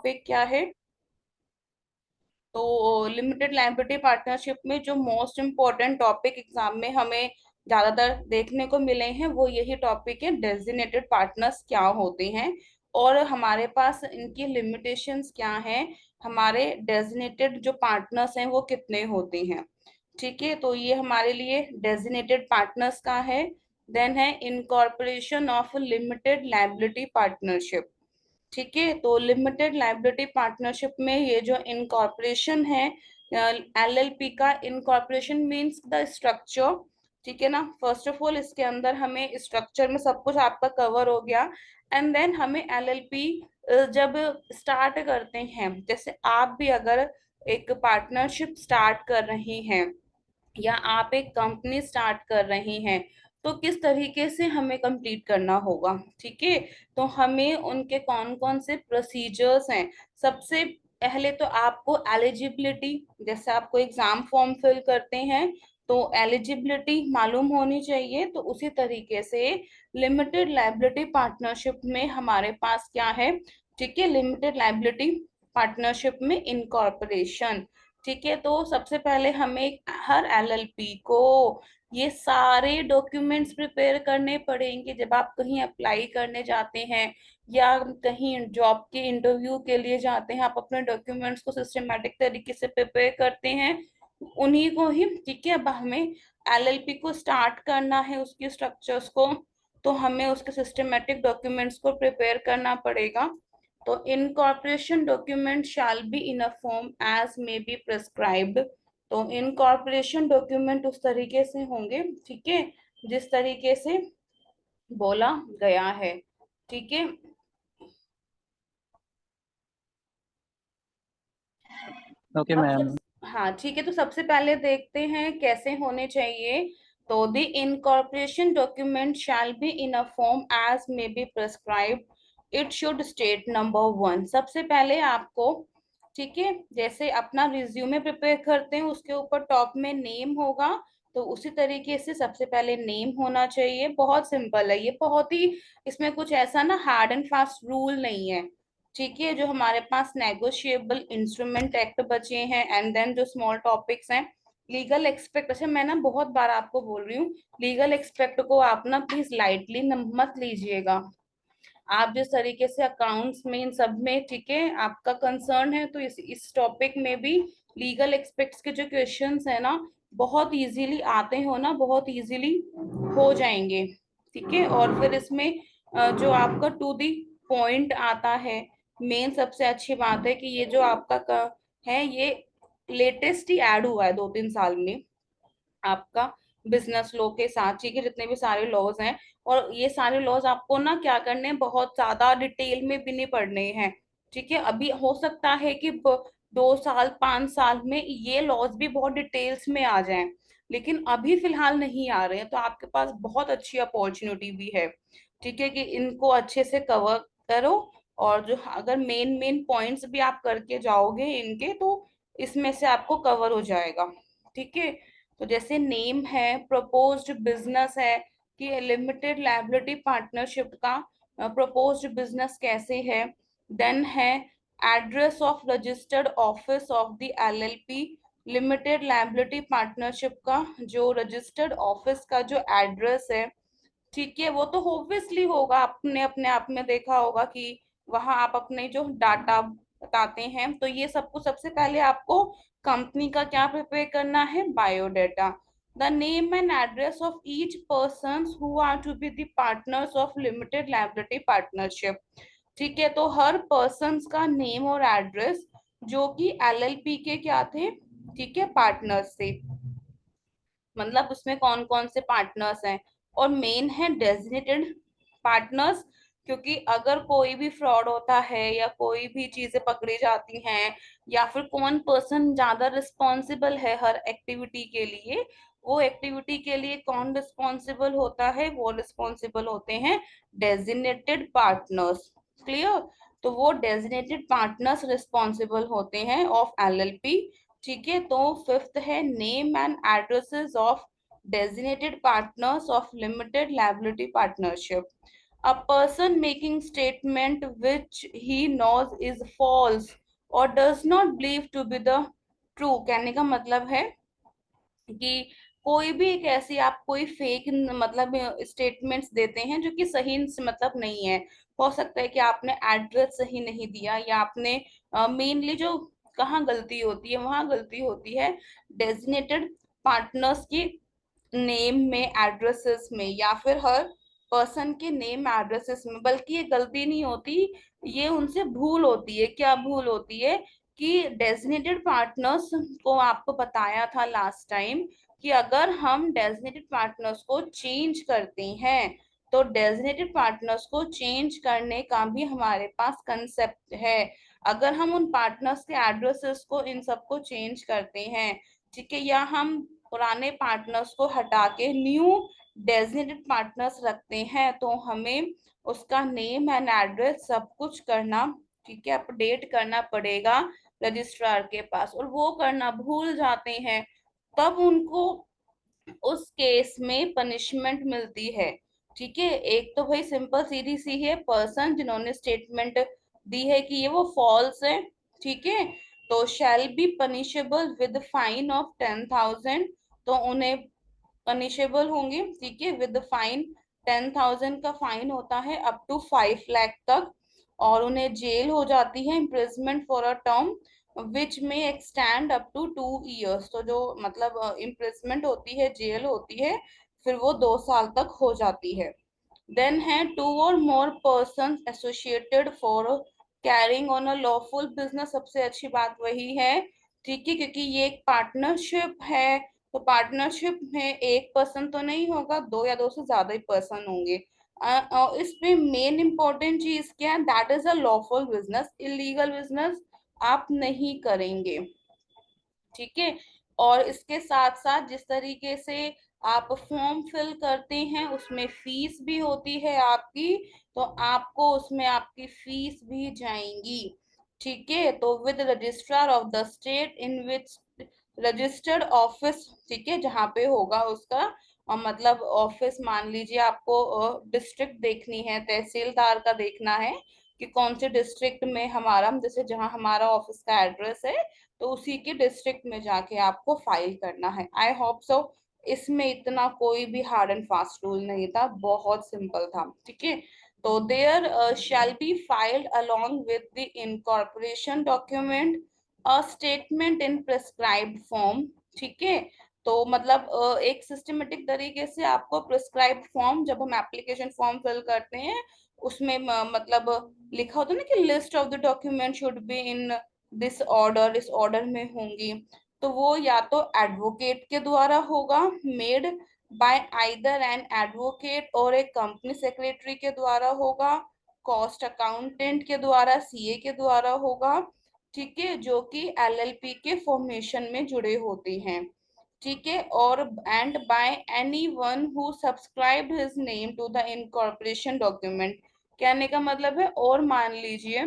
Topic क्या है? तो लिमिटेड लायबिलिटी पार्टनरशिप में जो मोस्ट इम्पोर्टेंट टॉपिक एग्जाम में हमें ज्यादातर देखने को मिले हैं वो यही टॉपिक है, डेजिग्नेटेड पार्टनर्स क्या होते हैं और हमारे पास इनकी लिमिटेशंस क्या हैं, हमारे डेजिग्नेटेड जो पार्टनर्स हैं वो कितने होते हैं। ठीक है, तो ये हमारे लिए डेजिग्नेटेड पार्टनर्स का है। देन है incorporation of limited liability partnership. ठीक है, तो लिमिटेड लाइबिलिटी पार्टनरशिप में ये जो इनकॉर्पोरेशन है, एलएलपी का इनकॉर्पोरेशन मींस द स्ट्रक्चर। ठीक है ना, फर्स्ट ऑफ ऑल इसके अंदर हमें स्ट्रक्चर में सब कुछ आपका कवर हो गया। एंड देन हमें एलएलपी जब स्टार्ट करते हैं, जैसे आप भी अगर एक पार्टनरशिप स्टार्ट कर रहे हैं या आप एक कंपनी स्टार्ट कर रहे हैं तो किस तरीके से हमें कंप्लीट करना होगा। ठीक है, तो हमें उनके कौन कौन से प्रोसीजर्स हैं। सबसे पहले तो आपको एलिजिबिलिटी, जैसे आपको एग्जाम फॉर्म फिल करते हैं तो एलिजिबिलिटी मालूम होनी चाहिए, तो उसी तरीके से लिमिटेड लायबिलिटी पार्टनरशिप में हमारे पास क्या है। ठीक है, लिमिटेड लायबिलिटी पार्टनरशिप में इनकॉर्पोरेशन। ठीक है, तो सबसे पहले हमें हर एलएलपी को ये सारे डॉक्यूमेंट्स प्रिपेयर करने पड़ेंगे जब आप कहीं अप्लाई करने जाते हैं या कहीं जॉब के इंटरव्यू के लिए जाते हैं, आप अपने डॉक्यूमेंट्स को सिस्टमेटिक तरीके से प्रिपेयर करते हैं उन्हीं को ही। ठीक है, अब हमें एलएलपी को स्टार्ट करना है, उसकी स्ट्रक्चर्स को, तो हमें उसके सिस्टमेटिक डॉक्यूमेंट्स को प्रिपेयर करना पड़ेगा। तो incorporation document shall be in a form as may be prescribed. तो इनकॉर्पोरेशन डॉक्यूमेंट उस तरीके से होंगे, ठीक है, जिस तरीके से बोला गया है। ठीक है, ओके अब मैम। हाँ ठीक है, तो सबसे पहले देखते हैं कैसे होने चाहिए। तो the incorporation document shall be in a form as may be prescribed. It should state number one, सबसे पहले आपको, ठीक है, जैसे अपना रिज्यूमे प्रिपेयर करते हैं उसके ऊपर टॉप में नेम होगा, तो उसी तरीके से सबसे पहले नेम होना चाहिए। बहुत सिंपल है ये, बहुत ही, इसमें कुछ ऐसा ना हार्ड एंड फास्ट रूल नहीं है। ठीक है, जो हमारे पास नेगोशिएबल इंस्ट्रूमेंट एक्ट बचे हैं एंड देन जो स्मॉल टॉपिक्स हैं, लीगल एक्सपेक्ट, अच्छा मैं ना बहुत बार आपको बोल रही हूँ, लीगल एक्सपेक्ट को आप ना प्लीज लाइटली मत लीजिएगा। आप जिस तरीके से अकाउंट्स में इन सब में, ठीक है, आपका कंसर्न है, तो इस टॉपिक में भी लीगल एक्सपेक्ट्स के जो क्वेश्चंस है ना बहुत इजीली आते हो ना, बहुत इजीली हो जाएंगे। ठीक है, और फिर इसमें जो आपका टू दी पॉइंट आता है, मेन सबसे अच्छी बात है कि ये जो आपका है ये लेटेस्ट ही ऐड हुआ है 2-3 साल में आपका बिजनेस लॉ के साथ। ठीक है, जितने भी सारे लॉज हैं, और ये सारे लॉज आपको ना क्या करने हैं, बहुत ज्यादा डिटेल में भी नहीं पढ़ने हैं। ठीक है, अभी हो सकता है कि 2 साल 5 साल में ये लॉज भी बहुत डिटेल्स में आ जाएं, लेकिन अभी फिलहाल नहीं आ रहे हैं, तो आपके पास बहुत अच्छी अपॉर्चुनिटी भी है। ठीक है, कि इनको अच्छे से कवर करो, और जो अगर मेन मेन पॉइंट्स भी आप करके जाओगे इनके, तो इसमें से आपको कवर हो जाएगा। ठीक है, तो जैसे नेम है, प्रपोज्ड बिजनेस है, कि लिमिटेड लायबिलिटी पार्टनरशिप का प्रपोज्ड बिजनेस कैसे है। देन है address of registered office of the LLP, limited liability partnership का जो रजिस्टर्ड ऑफिस का जो एड्रेस है। ठीक है, वो तो ऑब्वियसली होगा, आपने अपने आप में देखा होगा कि वहां आप अपने जो डाटा बताते हैं, तो ये सब कुछ सबसे पहले आपको कंपनी का क्या प्रिपेयर करना है, biodata. The name and address of each person who are to be the partners of limited liability partnership. ठीक है, तो हर पर्सन का नेम और एड्रेस जो कि एलएलपी के क्या थे, ठीक है, पार्टनर्स थे, मतलब उसमें कौन कौन से पार्टनर्स हैं। और मेन है डेजिग्नेटेड पार्टनर्स, क्योंकि अगर कोई भी फ्रॉड होता है या कोई भी चीजें पकड़ी जाती हैं, या फिर कौन पर्सन ज्यादा रिस्पॉन्सिबल है हर एक्टिविटी के लिए, वो एक्टिविटी के लिए कौन रिस्पॉन्सिबल होता है, वो रिस्पॉन्सिबल होते हैं डेजिग्नेटेड पार्टनर्स। क्लियर, तो वो डेजिग्नेटेड पार्टनर्स रिस्पॉन्सिबल होते हैं ऑफ एलएलपी। ठीक है, तो फिफ्थ है name and addresses of designated partners of limited liability partnership. A person making statement which he knows is false or does not believe to be the true। कहने का मतलब है कि कोई भी एक ऐसी आप कोई फेक मतलब स्टेटमेंट्स देते हैं जो कि सही मतलब नहीं है। हो सकता है कि आपने एड्रेस सही नहीं दिया, या आपने मेनली जो कहाँ गलती होती है, वहां गलती होती है डेजिनेटेड पार्टनर्स की नेम में, एड्रेसेस में, या फिर हर पर्सन के नेम एड्रेसेस में। बल्कि ये गलती नहीं होती, ये उनसे भूल होती है। क्या भूल होती है कि डेजिनेटेड पार्टनर्स को आपको बताया था लास्ट टाइम कि अगर हम डेजिनेटेड पार्टनर्स को चेंज करते हैं, तो डेजिनेटेड पार्टनर्स को चेंज करने का भी हमारे पास कंसेप्ट है। अगर हम उन पार्टनर्स के एड्रेसेस को इन सबको चेंज करते हैं, ठीक है, या हम पुराने पार्टनर्स को हटा के न्यू डेजिनेटेड पार्टनर्स रखते हैं, तो हमें उसका नेम एंड एड्रेस सब कुछ करना, ठीक है, अपडेट करना पड़ेगा रजिस्ट्रार के पास। और वो करना भूल जाते हैं, तब उनको उस केस में पनिशमेंट मिलती है। ठीक है, एक तो भाई सिंपल सीधी सी है, पर्सन जिन्होंने स्टेटमेंट दी है कि ये वो फॉल्स है, ठीक है, तो shall be punishable with fine of 10,000। तो उन्हें पनिशेबल होंगे, ठीक है, विद फाइन। 10,000 का फाइन होता है अप टू 5 लाख तक। और उन्हें जेल हो जाती है, imprisonment for a term which में एक्सटेंड अप टू 2 years। तो जो मतलब इम्प्रिजमेंट होती है, जेल होती है, फिर वो 2 साल तक हो जाती है। देन है टू और more person associated for carrying on a lawful business. सबसे अच्छी बात वही है, ठीक है, क्योंकि ये एक पार्टनरशिप है। तो पार्टनरशिप में एक पर्सन तो नहीं होगा, दो या दो से ज्यादा ही पर्सन होंगे। इसमें मेन इंपॉर्टेंट चीज क्या है, that is a lawful business. Illegal business आप नहीं करेंगे, ठीक है। और इसके साथ साथ जिस तरीके से आप फॉर्म फिल करते हैं, उसमें फीस भी होती है आपकी, तो आपको उसमें आपकी फीस भी जाएंगी, ठीक है। तो with registrar of the state in which registered office, ठीक है, जहाँ पे होगा उसका मतलब ऑफिस। मान लीजिए आपको डिस्ट्रिक्ट देखनी है, तहसीलदार का देखना है कि कौन से डिस्ट्रिक्ट में हमारा, जैसे जहाँ हमारा ऑफिस का एड्रेस है, तो उसी के डिस्ट्रिक्ट में जाके आपको फाइल करना है। आई होप सो इसमें इतना कोई भी हार्ड एंड फास्ट रूल नहीं था, बहुत सिंपल था, ठीक है। तो there shall be filed along with the incorporation document a statement in prescribed form, ठीक है। तो मतलब एक सिस्टमेटिक तरीके से आपको प्रिस्क्राइब्ड फॉर्म, जब हम एप्लीकेशन फॉर्म फिल करते हैं, उसमें मतलब लिखा होता है ना कि list of the document should be in this order, इस ऑर्डर में होंगी। तो वो या तो एडवोकेट के द्वारा होगा, made by either an advocate, और एक कंपनी सेक्रेटरी के द्वारा होगा, कॉस्ट अकाउंटेंट के द्वारा, सीए के द्वारा होगा, ठीक है, जो कि एलएलपी के फॉर्मेशन में जुड़े होते हैं, ठीक है। और and by anyone who subscribe his name to the incorporation document. कहने का मतलब है, और मान लीजिए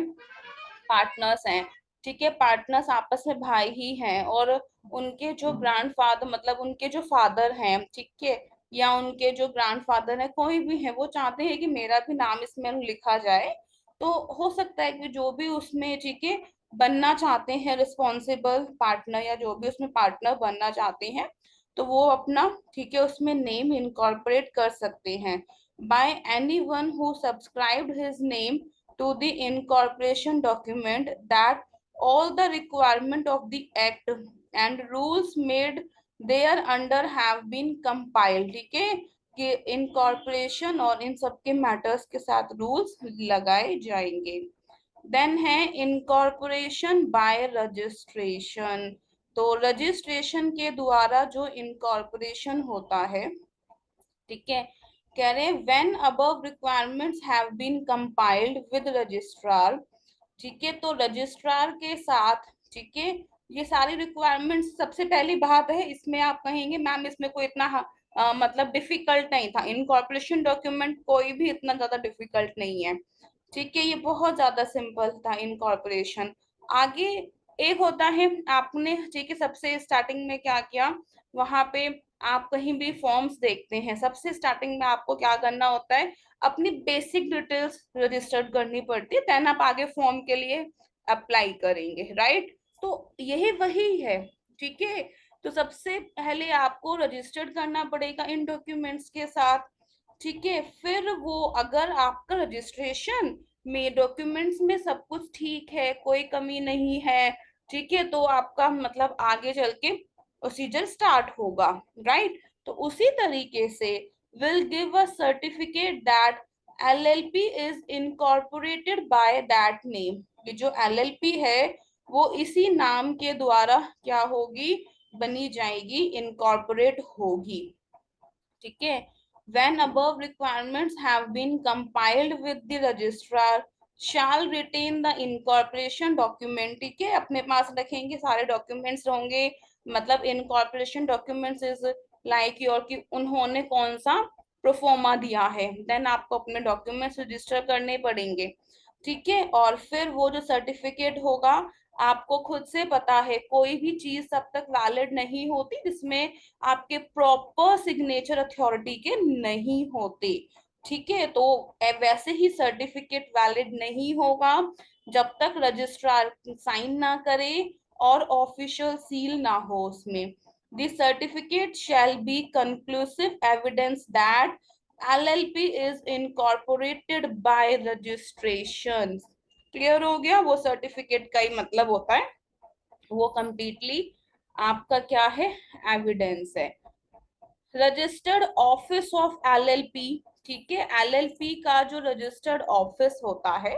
पार्टनर्स हैं, ठीक है, पार्टनर्स आपस में भाई ही हैं, और उनके जो ग्रैंडफादर मतलब उनके जो फादर हैं, ठीक है, या उनके जो ग्रैंडफादर है, कोई भी है, वो चाहते हैं कि मेरा भी नाम इसमें लिखा जाए। तो हो सकता है कि जो भी उसमें, ठीक है, बनना चाहते हैं रिस्पॉन्सिबल पार्टनर, या जो भी उसमें पार्टनर बनना चाहते हैं, तो वो अपना, ठीक है, उसमें नेम इनकॉर्पोरेट कर सकते हैं। Bye anyone who subscribed his name to the incorporation document that all the requirement of the act and rules made thereunder have been compiled, ठीक है, कि इनकॉर्पोरेशन और इन सब के मैटर्स के साथ रूल्स लगाए जाएंगे। देन है इनकॉर्पोरेशन बाय रजिस्ट्रेशन। तो रजिस्ट्रेशन के द्वारा जो इनकॉर्पोरेशन होता है, ठीक है, कह रहे हैं when above requirements have been compiled with registrar, ठीक है, तो रजिस्ट्रार के साथ, ठीक है, ये सारी रिक्वायरमेंट्स। सबसे पहली बात है इसमें, आप कहेंगे मैम इसमें कोई इतना मतलब डिफिकल्ट नहीं था, इनकॉर्पोरेशन डॉक्यूमेंट कोई भी इतना ज्यादा डिफिकल्ट नहीं है, ठीक है, ये बहुत ज्यादा सिंपल था इनकॉर्पोरेशन। आगे एक होता है, आपने, ठीक है, सबसे स्टार्टिंग में क्या किया, वहां पे आप कहीं भी फॉर्म्स देखते हैं, सबसे स्टार्टिंग में आपको क्या करना होता है, अपनी बेसिक डिटेल्स रजिस्टर्ड करनी पड़ती है, देन आप आगे फॉर्म के लिए अप्लाई करेंगे, राइट। तो यही वही है, ठीक है। तो सबसे पहले आपको रजिस्टर्ड करना पड़ेगा इन डॉक्यूमेंट्स के साथ, ठीक है। फिर वो अगर आपका रजिस्ट्रेशन में डॉक्यूमेंट्स में सब कुछ ठीक है, कोई कमी नहीं है, ठीक है, तो आपका मतलब आगे चल के प्रोसीजर स्टार्ट होगा, राइट। तो उसी तरीके से will give a certificate that LLP is incorporated by that name. ये जो एलएलपी है वो इसी नाम के द्वारा क्या होगी, बनी जाएगी, इनकॉर्पोरेट होगी, ठीक है। When above requirements have been compiled with the registrar shall retain the incorporation document, ठीक है, अपने पास रखेंगे, सारे डॉक्यूमेंट्स होंगे, मतलब incorporation documents is like your कि उन्होंने कौन सा प्रोफोर्मा दिया है, देन आपको अपने डॉक्यूमेंट्स रजिस्टर करने पड़ेंगे, ठीक है। और फिर वो जो सर्टिफिकेट होगा, आपको खुद से पता है कोई भी चीज तब तक वैलिड नहीं होती जिसमें आपके प्रॉपर सिग्नेचर अथॉरिटी के नहीं होते, ठीक है। तो वैसे ही सर्टिफिकेट वैलिड नहीं होगा जब तक रजिस्ट्रार साइन ना करे और ऑफिशियल सील ना हो उसमें। This certificate shall be conclusive evidence that LLP is incorporated by registration। Clear हो गया, वो सर्टिफिकेट का ही मतलब होता है, वो कंप्लीटली आपका क्या है, एविडेंस है। रजिस्टर्ड ऑफिस ऑफ एलएलपी, ठीक है, एलएलपी का जो रजिस्टर्ड ऑफिस होता है,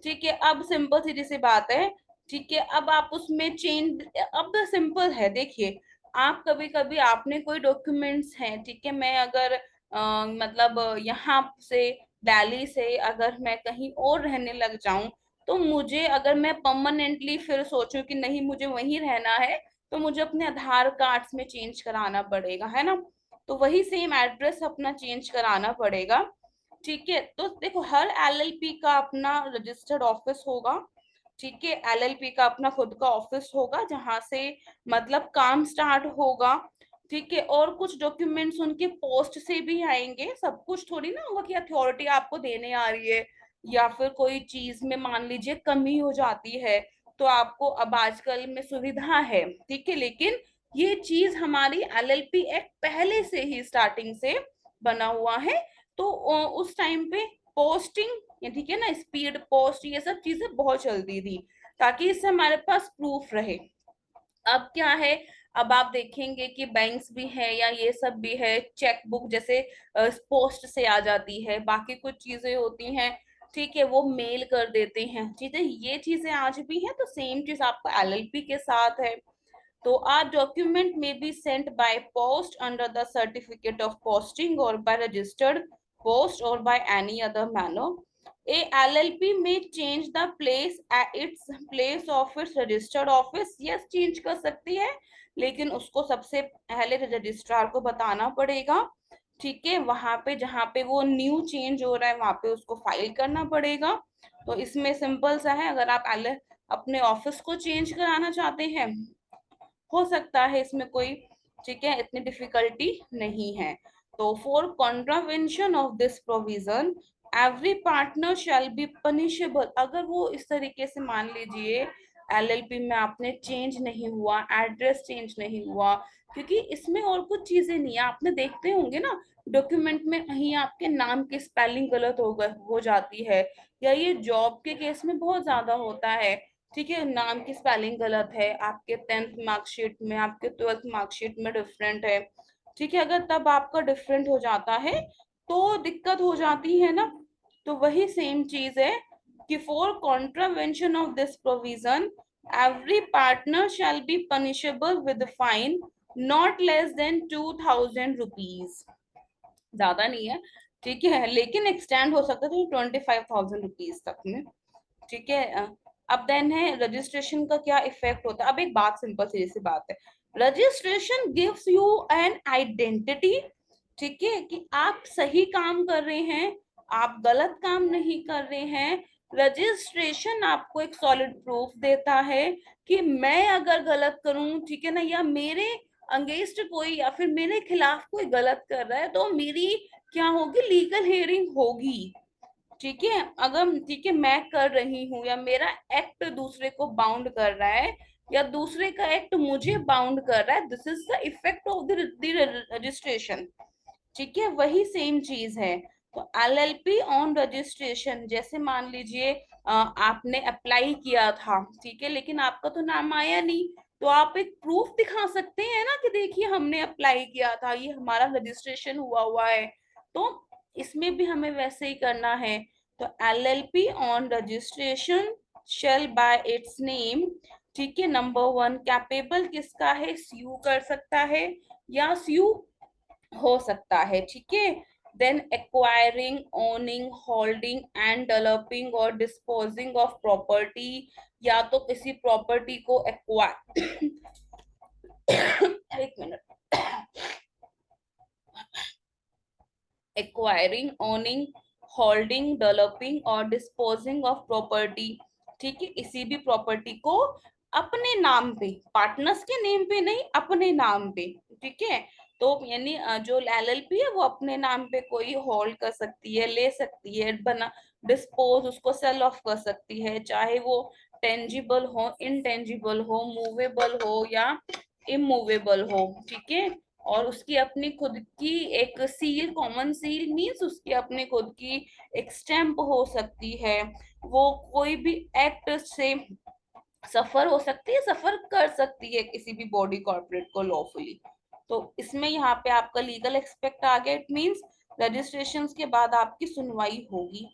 ठीक है। अब सिंपल सीधी सी बात है, ठीक है, अब आप उसमें चेंज, अब सिंपल है, देखिए, आप कभी कभी आपने कोई डॉक्यूमेंट्स हैं, ठीक है, मैं अगर मतलब यहाँ से दिल्ली से अगर मैं कहीं और रहने लग जाऊं, तो मुझे अगर मैं परमानेंटली फिर सोचूं कि नहीं मुझे वहीं रहना है, तो मुझे अपने आधार कार्ड्स में चेंज कराना पड़ेगा, है ना। तो वही सेम एड्रेस अपना चेंज कराना पड़ेगा, ठीक है। तो देखो हर एलएलपी का अपना रजिस्टर्ड ऑफिस होगा, ठीक है, एलएलपी का अपना खुद का ऑफिस होगा जहां से मतलब काम स्टार्ट होगा, ठीक है। और कुछ डॉक्यूमेंट्स उनके पोस्ट से भी आएंगे, सब कुछ थोड़ी ना होगा कि अथॉरिटी आपको देने आ रही है, या फिर कोई चीज में मान लीजिए कमी हो जाती है, तो आपको अब आजकल में सुविधा है, ठीक है, लेकिन ये चीज हमारी एलएलपी एक्ट पहले से ही स्टार्टिंग से बना हुआ है। तो उस टाइम पे पोस्टिंग, ये ठीक है ना, स्पीड पोस्ट, ये सब चीजें बहुत चलती थी, ताकि इससे हमारे पास प्रूफ रहे। अब क्या है, अब आप देखेंगे कि बैंक्स भी है या ये सब भी है, चेक बुक जैसे पोस्ट से आ जाती है, बाकी कुछ चीजें होती हैं, ठीक है, वो मेल कर देते हैं चीजें, ये चीजें आज भी है, तो सेम चीज आपका एलएलपी के साथ है। तो our document may be sent by post under the certificate of posting or by registered post or by any other manner. A LLP may change the place at its place of its registered office. Yes, change कर सकती है, लेकिन उसको सबसे पहले registrar को बताना पड़ेगा, ठीक है, वहां पे जहाँ पे वो न्यू चेंज हो रहा है वहां पे उसको फाइल करना पड़ेगा। तो इसमें सिंपल सा है, अगर आप अपने ऑफिस को चेंज कराना चाहते हैं, हो सकता है इसमें कोई, ठीक है, इतनी डिफिकल्टी नहीं है। तो for contravention of this provision every partner shall be punishable. अगर वो इस तरीके से मान लीजिए एलएलपी में आपने चेंज नहीं हुआ, एड्रेस चेंज नहीं हुआ, क्योंकि इसमें और कुछ चीजें नहीं है, आपने देखते होंगे ना डॉक्यूमेंट में कहीं आपके नाम की स्पेलिंग गलत हो जाती है, या ये जॉब के केस में बहुत ज्यादा होता है, ठीक है, नाम की स्पेलिंग गलत है, आपके 10th मार्कशीट में, आपके 12th मार्कशीट में डिफरेंट है, ठीक है, अगर तब आपका डिफरेंट हो जाता है तो दिक्कत हो जाती है ना। तो वही सेम चीज है कि for contravention of this provision every partner shall be punishable with fine not less than 2000 rupees, ज्यादा नहीं है, ठीक है, लेकिन एक्सटेंड हो सकता है तो 25,000 रुपीज तक में, ठीक है। अब देन है रजिस्ट्रेशन का क्या इफेक्ट होता है। अब एक बात सिंपल सी जैसी बात है, registration gives you an identity, ठीक है, कि आप सही काम कर रहे हैं, आप गलत काम नहीं कर रहे हैं। रजिस्ट्रेशन आपको एक सॉलिड प्रूफ देता है कि मैं अगर गलत करूं, ठीक है ना, या मेरे अगेंस्ट कोई या फिर मेरे खिलाफ कोई गलत कर रहा है, तो मेरी क्या होगी, लीगल हियरिंग होगी। ठीक है, अगर ठीक है मैं कर रही हूँ या मेरा एक्ट दूसरे को बाउंड कर रहा है या दूसरे का एक्ट मुझे बाउंड कर रहा है, this is the effect of the registration. ठीक है, वही सेम चीज है। तो एलएलपी ऑन रजिस्ट्रेशन, जैसे मान लीजिए आपने अप्लाई किया था, ठीक है, लेकिन आपका तो नाम आया नहीं, तो आप एक प्रूफ दिखा सकते हैं ना कि देखिए हमने अप्लाई किया था, ये हमारा रजिस्ट्रेशन हुआ हुआ है। तो इसमें भी हमें वैसे ही करना है। तो LLP on registration shall by its name. ठीक है, नंबर वन, कैपेबल किसका है, स्यू कर सकता है या स्यू हो सकता है। ठीक है, then acquiring, owning, holding and developing और डिस्पोजिंग ऑफ प्रॉपर्टी, या तो किसी प्रॉपर्टी को एक्वायर एक minute, acquiring, owning, holding, developing और डिस्पोजिंग ऑफ प्रॉपर्टी। ठीक है, किसी भी प्रॉपर्टी को अपने नाम पे, पार्टनर्स के नेम पे नहीं, अपने नाम पे। ठीक है, तो यानी जो एलएलपी है वो अपने नाम पे कोई होल्ड कर सकती है, ले सकती है, बना डिस्पोज, उसको सेल ऑफ कर सकती है, चाहे वो टेंजिबल हो, इनटेंजिबल हो, मूवेबल हो या इमूवेबल हो। ठीक है, और उसकी अपनी खुद की एक सील, कॉमन सील मीन्स उसकी अपनी खुद की एक स्टैंप हो सकती है। वो कोई भी एक्ट से सफर हो सकती है, सफर कर सकती है किसी भी बॉडी कॉर्पोरेट को लॉफुली। तो इसमें यहाँ पे आपका लीगल एक्सपेक्ट आ गया, इट मीन्स रजिस्ट्रेशन के बाद आपकी सुनवाई होगी।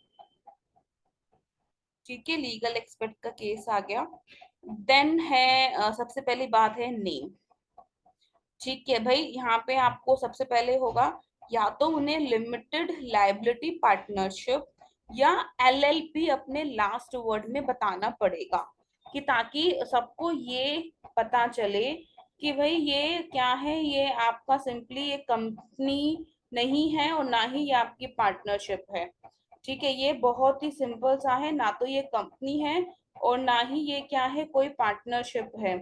ठीक है, लीगल एक्सपेक्ट का केस आ गया। देन है सबसे पहली बात है नेम। ठीक है भाई, यहाँ पे आपको सबसे पहले होगा या तो उन्हें लिमिटेड लाइबिलिटी पार्टनरशिप या एलएलपी अपने लास्ट वर्ड में बताना पड़ेगा, कि ताकि सबको ये पता चले कि भाई ये क्या है, ये आपका सिंपली एक कंपनी नहीं है और ना ही ये आपकी पार्टनरशिप है। ठीक है, ये बहुत ही सिंपल सा है, ना तो ये कंपनी है और ना ही ये क्या है, कोई पार्टनरशिप है।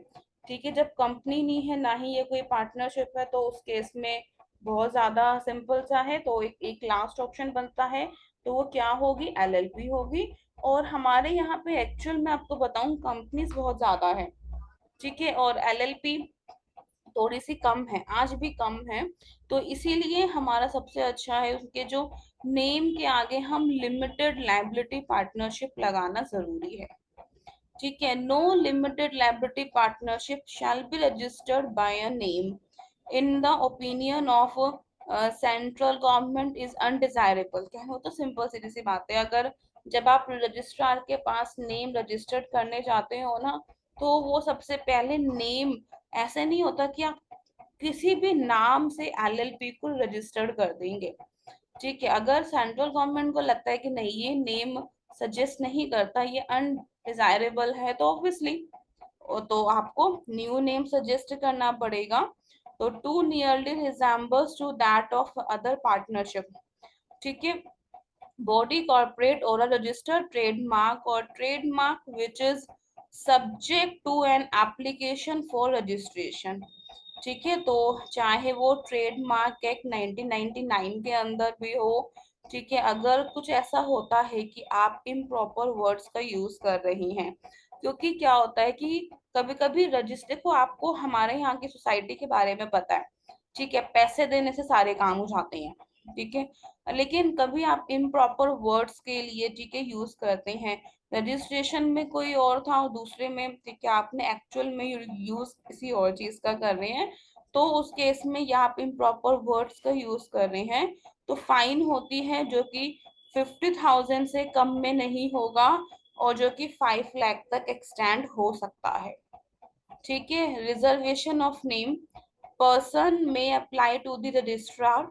ठीक है, जब कंपनी नहीं है ना ही ये कोई पार्टनरशिप है, तो उस केस में बहुत ज्यादा सिंपल सा है, तो एक लास्ट ऑप्शन बनता है, तो वो क्या होगी, एलएलपी होगी। और हमारे यहाँ पे एक्चुअल में आपको बताऊं कंपनीज बहुत ज्यादा है। ठीक है, और एलएलपी थोड़ी सी कम है, आज भी कम है। तो इसीलिए हमारा सबसे अच्छा है उसके जो नेम के आगे हम लिमिटेड लाइबिलिटी पार्टनरशिप लगाना जरूरी है। ठीक है, no limited liability partnership shall be registered by a name in the opinion of central government is undesirable. कहना तो सिंपल सीधी सी बात है, अगर जब आप रजिस्ट्रार के पास नेम रजिस्टर्ड करने जाते हो ना, तो वो सबसे पहले नेम, ऐसे नहीं होता कि आप किसी भी नाम से एलएलपी को रजिस्टर्ड कर देंगे। ठीक है, अगर सेंट्रल गवर्नमेंट को लगता है कि नहीं ये नेम सजेस्ट नहीं करता, ये अनडिजायरेबल है, तो ऑब्वियसली तो आपको न्यू नेम सजेस्ट करना पड़ेगा। तो too nearly resembles to that of other partnership. ठीक है, बॉडी कॉर्पोरेट और रजिस्टर्ड ट्रेडमार्क और trademark which is subject to an application for registration. ठीक है, तो चाहे वो ट्रेडमार्क एक्ट 1999 के अंदर भी हो। ठीक है, अगर कुछ ऐसा होता है कि आप इम्प्रॉपर वर्ड्स का यूज कर रही हैं, क्योंकि क्या होता है कि कभी कभी रजिस्टर को, आपको हमारे यहाँ की सोसाइटी के बारे में पता है। ठीक है, पैसे देने से सारे काम हो जाते हैं। ठीक है, लेकिन कभी आप इम्प्रॉपर वर्ड्स के लिए, ठीक है, यूज करते हैं, रजिस्ट्रेशन में कोई और था और दूसरे में, ठीक है, आपने एक्चुअल में यूज किसी और चीज का कर रहे हैं, तो उस केस में या आप इम्प्रॉपर वर्ड्स का यूज कर रहे हैं, तो फाइन होती है, जो कि 50,000 से कम में नहीं होगा, और जो कि 5 लाख तक एक्सटेंड हो सकता है। ठीक है, रिजर्वेशन ऑफ नेम, पर्सन में apply to the registrar,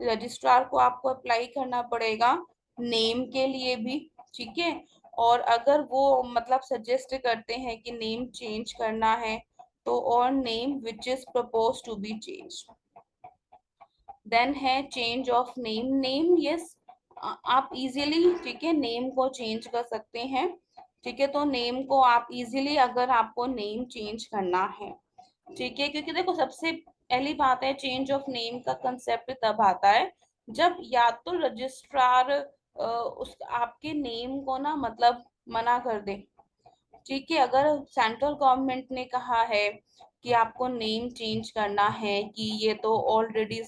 registrar को आपको अप्लाई करना पड़ेगा नेम के लिए भी। ठीक है, और अगर वो मतलब सजेस्ट करते हैं कि नेम चेंज करना है, तो और name which is propose to be change. Then है change of name, name yes, आप इजीली, ठीक है, नेम को चेंज कर सकते हैं। ठीक है, तो नेम को आप इजीली, अगर आपको नेम चेंज करना है, ठीक है, क्योंकि देखो सबसे पहली बात है, चेंज ऑफ नेम का कंसेप्ट तब आता है जब या तो रजिस्ट्रार उस आपके नेम को ना मतलब मना कर दे। ठीक है, अगर सेंट्रल गवर्नमेंट ने कहा है कि आपको नेम चेंज करना है, कि ये तो ऑलरेडी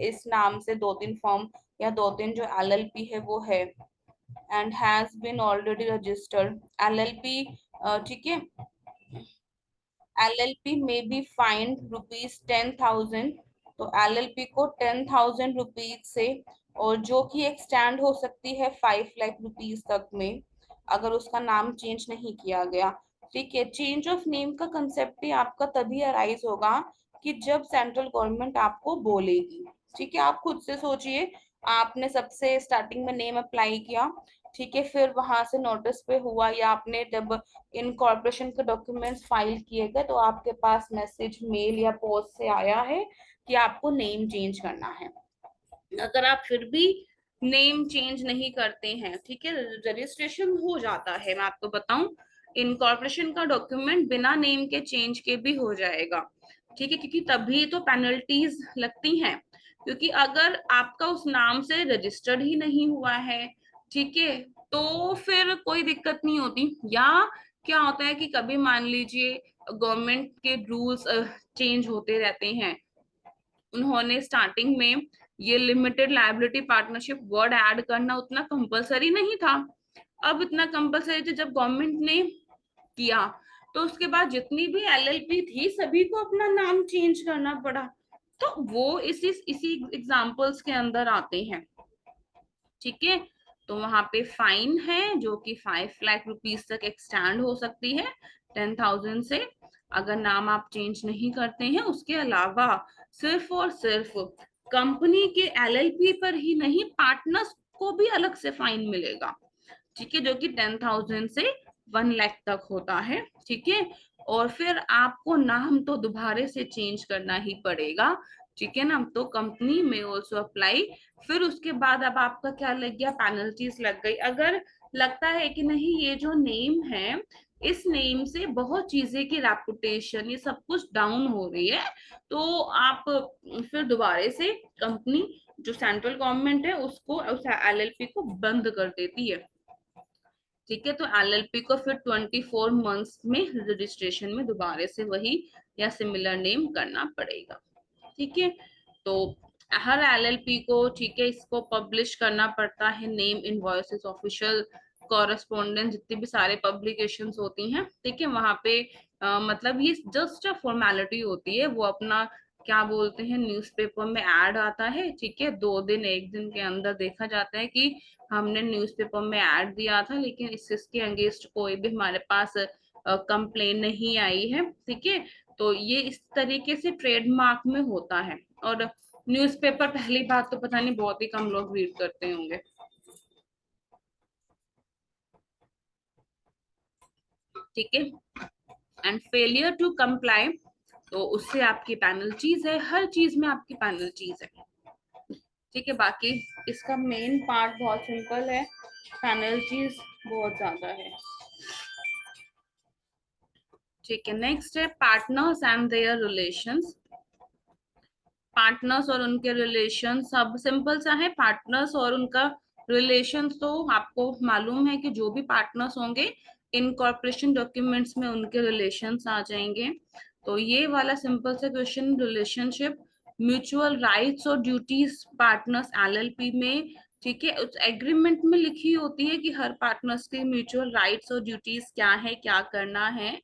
इस नाम से दो तीन फॉर्म या दो तीन जो एलएलपी है वो है and has been already registered LLP, ठीक है, एलएलपी में बी फाइंड ₹10,000। तो एलएलपी को 10,000 रुपीज से, और जो कि एक्सटेंड हो सकती है 5 लाख रुपीज तक में, अगर उसका नाम चेंज नहीं किया गया। ठीक है, चेंज ऑफ नेम का कंसेप्ट ही आपका तभी अराइज होगा कि जब सेंट्रल गवर्नमेंट आपको बोलेगी। ठीक है, आप खुद से सोचिए, आपने सबसे स्टार्टिंग में नेम अप्लाई किया, ठीक है, फिर वहां से नोटिस पे हुआ या आपने जब इन कॉर्पोरेशन के डॉक्यूमेंट्स फाइल किए गए तो आपके पास मैसेज मेल या पोस्ट से आया है कि आपको नेम चेंज करना है। अगर आप फिर भी नेम चेंज नहीं करते हैं, ठीक है, रजिस्ट्रेशन हो जाता है, मैं आपको बताऊं, इनकॉर्पोरेशन का डॉक्यूमेंट बिना नेम के चेंज के भी हो जाएगा। ठीक है, क्योंकि तभी तो पेनल्टीज लगती हैं, क्योंकि अगर आपका उस नाम से रजिस्टर्ड ही नहीं हुआ है, ठीक है, तो फिर कोई दिक्कत नहीं होती। या क्या होता है कि कभी मान लीजिए गवर्नमेंट के रूल्स चेंज होते रहते हैं, उन्होंने स्टार्टिंग में ये limited liability partnership word add करना उतना कंपलसरी नहीं था, अब इतना कंपलसरी था जब गवर्नमेंट ने किया, तो उसके बाद जितनी भी एलएलपी थी सभी को अपना नाम चेंज करना पड़ा। तो वो इसी एग्जांपल्स के अंदर आते हैं। ठीक है, तो वहां पे फाइन है जो कि 5 लाख रुपीज तक एक्सटेंड हो सकती है 10,000 से, अगर नाम आप चेंज नहीं करते हैं। उसके अलावा सिर्फ और सिर्फ कंपनी के एलएलपी पर ही नहीं, पार्टनर्स को भी अलग से फाइन मिलेगा। ठीक है, जो कि 10,000 से 1 लाख तक होता है। ठीक है, और फिर आपको नाम तो दोबारा से चेंज करना ही पड़ेगा। ठीक है ना, तो कंपनी में ऑल्सो अप्लाई। फिर उसके बाद अब आपका क्या लग गया, पेनल्टीज लग गई। अगर लगता है कि नहीं ये जो नेम है, इस नेम से बहुत चीजें की रेपुटेशन ये सब कुछ डाउन हो रही है, तो आप फिर दोबारा से कंपनी जो सेंट्रल गवर्नमेंट है उसको उस एलएलपी को बंद कर देती है। ठीक है, तो एलएलपी को फिर 24 मंथ्स में रजिस्ट्रेशन में दोबारा से वही या सिमिलर नेम करना पड़ेगा। ठीक है, तो हर एलएलपी को, ठीक है, इसको पब्लिश करना पड़ता है, नेम इनवॉइसेस, ऑफिशियल कॉरेस्पॉन्डेंस, जितनी भी सारे पब्लिकेशंस होती हैं, ठीक है, वहां पे मतलब ये जस्ट अ फॉर्मेलिटी होती है, वो अपना क्या बोलते हैं, न्यूज़पेपर में ऐड आता है, ठीक है, 2 दिन 1 दिन के अंदर देखा जाता है कि हमने न्यूज़पेपर में ऐड दिया था, लेकिन इसके अगेंस्ट कोई भी हमारे पास कंप्लेन नहीं आई है। ठीक है, तो ये इस तरीके से ट्रेडमार्क में होता है। और न्यूज़पेपर पहली बात तो पता नहीं बहुत ही कम लोग रीड करते होंगे। ठीक है, एंड फेलियर टू कंप्लाई, तो उससे आपकी पेनल्टीज है, हर चीज में आपकी पेनल्टीज है। ठीक है, बाकी इसका मेन पार्ट बहुत सिंपल है, पेनल्टीज बहुत ज्यादा है। ठीक है, नेक्स्ट है partners and their relations. Partners और उनके रिलेशन सब सिंपल सा है। पार्टनर्स और उनका रिलेशन तो आपको मालूम है कि जो भी पार्टनर्स होंगे इनकॉर्पोरेशन डॉक्यूमेंट्स में उनके रिलेशंस आ जाएंगे। तो ये वाला सिंपल सा क्वेश्चन, रिलेशनशिप, म्यूचुअल राइट्स और ड्यूटीज पार्टनर्स एलएलपी में, ठीक है, उस एग्रीमेंट में लिखी होती है कि हर पार्टनर्स के म्यूचुअल राइट्स और ड्यूटीज क्या है, क्या करना है,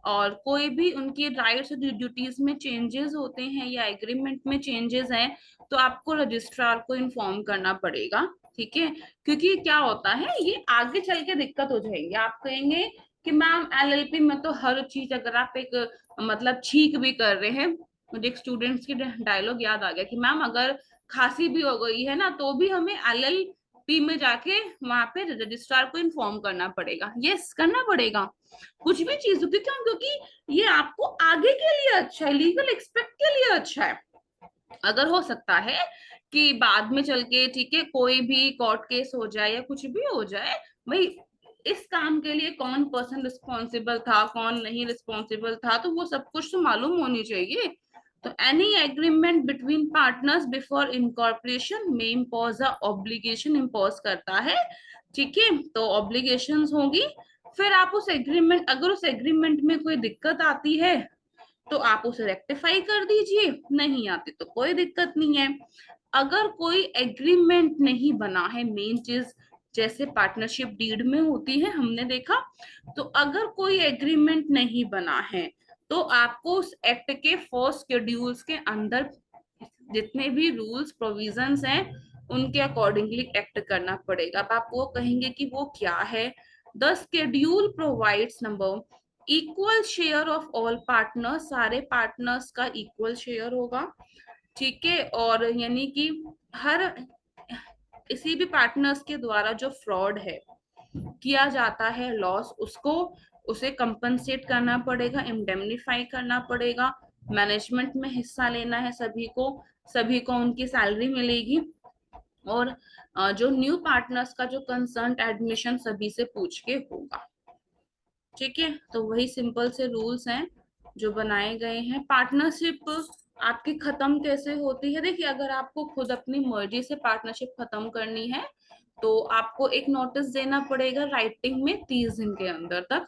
और कोई भी उनकी राइट्स और ड्यूटीज में चेंजेस होते हैं या एग्रीमेंट में चेंजेस हैं, तो आपको रजिस्ट्रार को इन्फॉर्म करना पड़ेगा। ठीक है, क्योंकि क्या होता है, ये आगे चल के दिक्कत हो जाएगी। आप कहेंगे कि मैम एलएलपी में तो हर चीज, अगर आप एक मतलब छींक भी कर रहे हैं, मुझे एक स्टूडेंट्स की डायलॉग याद आ गया कि मैम अगर खांसी भी हो गई है ना तो भी हमें एलएलपी में जाके वहां पे रजिस्ट्रार को इन्फॉर्म करना पड़ेगा। यस, करना पड़ेगा, कुछ भी चीज हो, क्यों? क्योंकि ये आपको आगे के लिए अच्छा है, लीगल एक्सपेक्ट के लिए अच्छा है। अगर हो सकता है कि बाद में चल के, ठीक है, कोई भी कोर्ट केस हो जाए या कुछ भी हो जाए, भाई इस काम के लिए कौन पर्सन रिस्पॉन्सिबल था, कौन नहीं रिस्पॉन्सिबल था, तो वो सब कुछ तो मालूम होनी चाहिए। तो any agreement between partners before incorporation में इम्पोज अ ऑब्लिगेशन इम्पोज करता है, ठीक है। तो ऑब्लिगेशंस होगी, फिर आप उस एग्रीमेंट, अगर उस एग्रीमेंट में कोई दिक्कत आती है तो आप उसे रेक्टिफाई कर दीजिए, नहीं आती तो कोई दिक्कत नहीं है। अगर कोई एग्रीमेंट नहीं बना है, मेन चीज जैसे पार्टनरशिप डीड में होती है हमने देखा, तो अगर कोई एग्रीमेंट नहीं बना है तो आपको उस एक्ट के फर्स्ट शेड्यूल्स के अंदर जितने भी रूल्स प्रोविजंस हैं उनके अकॉर्डिंगली एक्ट करना पड़ेगा। अब आप वो कहेंगे कि वो क्या है। The schedule provides number equal share of all partners, सारे पार्टनर्स का इक्वल शेयर होगा, ठीक है। और यानी कि हर किसी भी पार्टनर्स के द्वारा जो फ्रॉड है किया जाता है, लॉस, उसको उसे कंपनसेट करना पड़ेगा, इंडेमनीफाई करना पड़ेगा। मैनेजमेंट में हिस्सा लेना है सभी को, सभी को उनकी सैलरी मिलेगी। और जो न्यू पार्टनर्स का जो कंसर्न एडमिशन सभी से पूछ के होगा, ठीक है। तो वही सिंपल से रूल्स हैं जो बनाए गए हैं। पार्टनरशिप आपकी खत्म कैसे होती है, देखिए अगर आपको खुद अपनी मर्जी से पार्टनरशिप खत्म करनी है तो आपको एक नोटिस देना पड़ेगा राइटिंग में 30 दिन के अंदर तक,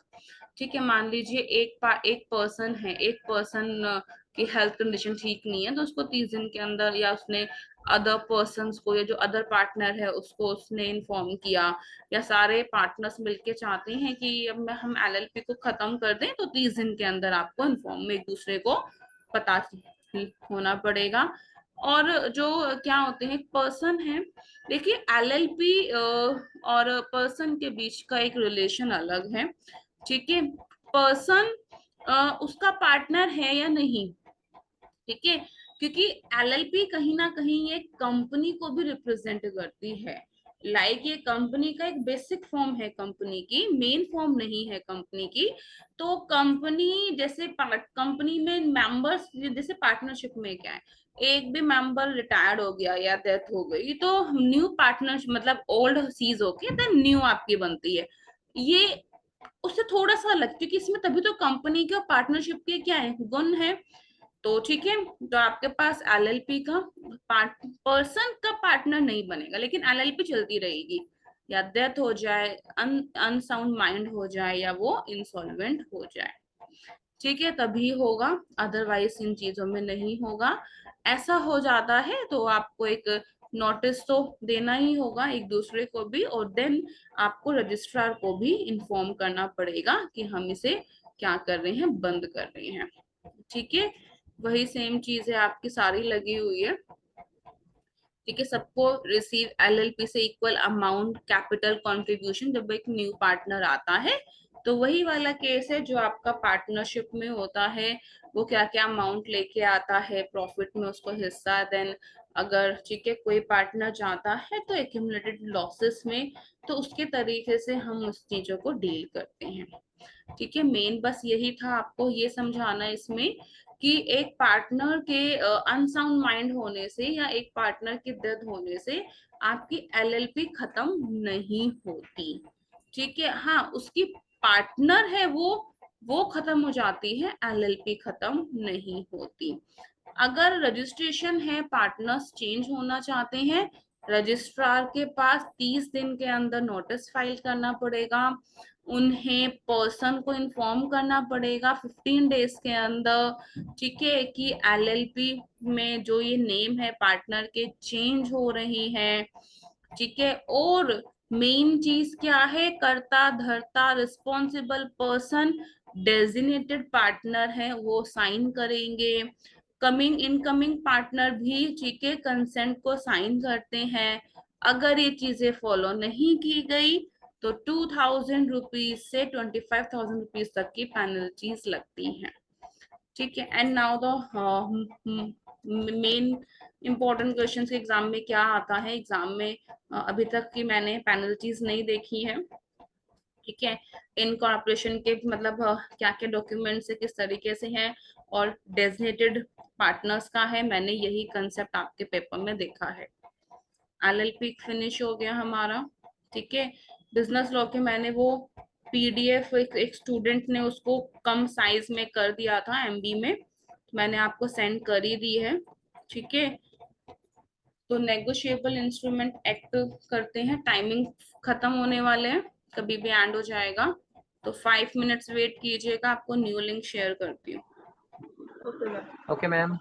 ठीक है। मान लीजिए एक पर्सन है, एक पर्सन की हेल्थ कंडीशन ठीक नहीं है तो उसको 30 दिन के अंदर, या उसने अदर पर्सन को या जो अदर पार्टनर है उसको उसने इन्फॉर्म किया, या सारे पार्टनर्स मिलके चाहते हैं कि अब हम एलएलपी को खत्म कर दें, तो 30 दिन के अंदर आपको इन्फॉर्म में एक दूसरे को पता होना पड़ेगा। और जो क्या होते हैं पर्सन है, देखिए एलएलपी और पर्सन के बीच का एक रिलेशन अलग है, ठीक है। पर्सन उसका पार्टनर है या नहीं, ठीक है, क्योंकि एलएलपी कहीं ना कहीं एक कंपनी को भी रिप्रेजेंट करती है। ये कंपनी का एक बेसिक फॉर्म है, कंपनी की मेन फॉर्म नहीं है कंपनी की। तो कंपनी जैसे कंपनी में मेंबर्स, जैसे पार्टनरशिप में क्या है, एक भी मेंबर रिटायर्ड हो गया या डेथ हो गई तो न्यू पार्टनरशिप, मतलब ओल्ड सीज होके देन न्यू आपकी बनती है। ये उससे थोड़ा सा अलग, क्योंकि इसमें तभी तो कंपनी के और पार्टनरशिप के क्या है, गुण है। तो ठीक है, तो आपके पास एलएलपी का पर्सन का पार्टनर नहीं बनेगा, लेकिन एलएलपी चलती रहेगी, या डेथ हो जाए, अनसाउंड माइंड हो जाए, या वो इंसॉल्वेंट हो जाए, ठीक है, तभी होगा, अदरवाइज इन चीजों में नहीं होगा। ऐसा हो जाता है तो आपको एक नोटिस तो देना ही होगा एक दूसरे को भी, और देन आपको रजिस्ट्रार को भी इन्फॉर्म करना पड़ेगा कि हम इसे क्या कर रहे हैं, बंद कर रहे हैं, ठीक है। वही सेम चीज है आपकी सारी लगी हुई है, ठीक है। सबको रिसीव एलएलपी से इक्वल अमाउंट कैपिटल कंट्रीब्यूशन जब एक न्यू पार्टनर आता है, तो वही वाला केस है जो आपका पार्टनरशिप में होता है। वो क्या क्या अमाउंट लेके आता है, प्रॉफिट में उसको हिस्सा, देन अगर ठीक है कोई पार्टनर चाहता है तो एक्यूमुलेटेड लॉसेस में, तो उसके तरीके से हम उस चीजों को डील करते हैं, ठीक है। मेन बस यही था आपको ये समझाना इसमें कि एक पार्टनर के अनसाउंड माइंड होने से या एक पार्टनर के डेथ होने से आपकी एलएलपी खत्म नहीं होती, ठीक है। हाँ, उसकी पार्टनर है वो खत्म हो जाती है, एलएलपी खत्म नहीं होती। अगर रजिस्ट्रेशन है, पार्टनर्स चेंज होना चाहते हैं, रजिस्ट्रार के पास 30 दिन के अंदर नोटिस फाइल करना पड़ेगा, उन्हें पर्सन को इन्फॉर्म करना पड़ेगा 15 डेज के अंदर, ठीक है, कि एलएलपी में जो ये नेम है पार्टनर के चेंज हो रही है, ठीक है। और मेन चीज क्या है, कर्ता धर्ता रिस्पॉन्सिबल पर्सन डेजिग्नेटेड पार्टनर है वो साइन करेंगे, कमिंग इनकमिंग पार्टनर भी ठीक है कंसेंट को साइन करते हैं। अगर ये चीजें फॉलो नहीं की गई तो 2000 रुपीज से 25,000 रुपीज तक की पेनल्टीज लगती हैं, ठीक है। And now the main important question exam में क्या आता है, एग्जाम में अभी तक की मैंने पेनल्टीज नहीं देखी है, ठीक है। इनकॉर्पोरेशन के मतलब क्या क्या डॉक्यूमेंट्स है, किस तरीके से हैं, और डेजिग्नेटेड पार्टनर्स का है, मैंने यही कंसेप्ट आपके पेपर में देखा है। एलएलपी फिनिश हो गया हमारा, ठीक है। बिजनेस लॉ के मैंने वो पीडीएफ एक स्टूडेंट ने उसको कम साइज में कर दिया था एमबी में, मैंने आपको सेंड कर ही दी है, ठीक है। तो नेगोशिएबल इंस्ट्रूमेंट एक्ट करते हैं, टाइमिंग खत्म होने वाले हैं, कभी भी एंड हो जाएगा। तो 5 मिनट्स वेट कीजिएगा, आपको न्यू लिंक शेयर करती हूँ। Okay ma'am.